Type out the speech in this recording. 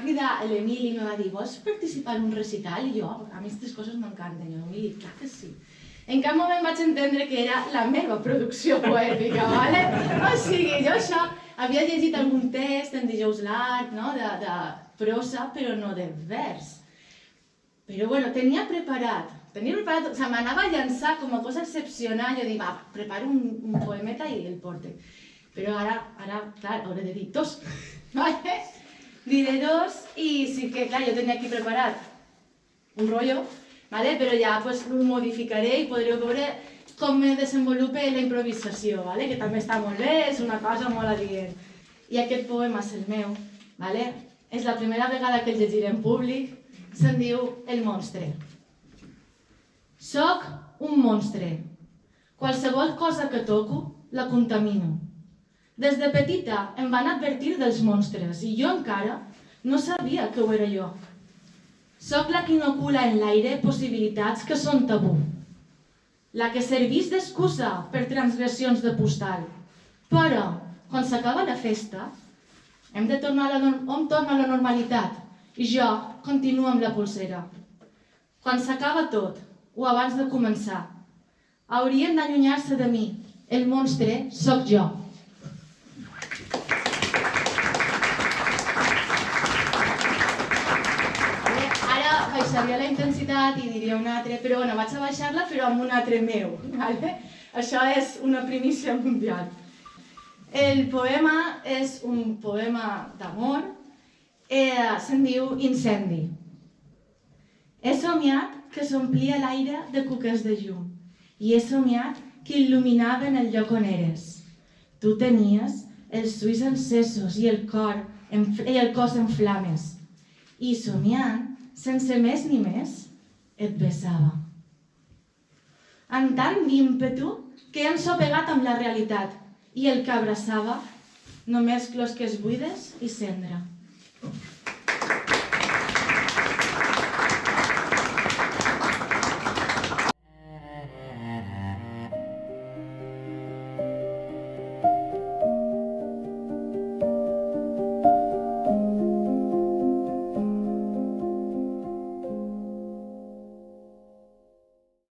cridar l'Emili i me va dir vols participar en un recital? I jo, a mi aquestes coses m'encanten. I l'Emili, clar que sí. En cap moment vaig entendre que era la meva producció poètica, ¿vale? O sigui, jo això havia llegit algun text en Dijous L'Art, no?, de prosa, però no de vers. Però bueno, tenia preparat, o sigui, m'anava a llançar com a cosa excepcional, jo dic, va, preparo un poemeta i el porte. Però ara, clar, hauré de dir dos, ¿vale? Diré dos i sí que, clar, jo tenia aquí preparat un rotllo, ¿vale? Però ja pues, ho modificaré i podreu veure com me desenvolupa la improvisació, ¿vale? Que també està molt bé, és una cosa molt adient. I aquest poema és el meu, ¿vale? És la primera vegada que el llegiré en públic, se'n diu El monstre. Soc un monstre. Qualsevol cosa que toco la contamino. Des de petita em van advertir dels monstres i jo encara no sabia que ho era jo. Soc la que inocula en l'aire possibilitats que són tabú. La que servís d'excusa per transgressions de postal. Però, quan s'acaba la festa, hom torna a la normalitat i jo continuo amb la pulsera. Quan s'acaba tot, o abans de començar, haurien d'allunyar-se de mi. El monstre sóc jo. Baixaria la intensitat i diria un altre, però bueno, vaig a baixar-la però amb un altre meu, ¿vale? Això és una primícia mundial. El poema és un poema d'amor, se'n diu Incendi. He somiat que s'omplia l'aire de cuques de llum i he somiat que il·luminaven el lloc on eres. Tu tenies els ulls encesos i el cos en flames i somiant, sense més ni més, et besava. Amb tant d'ímpetu que he ensopegat amb la realitat i el que abraçava només closques buides i cendra.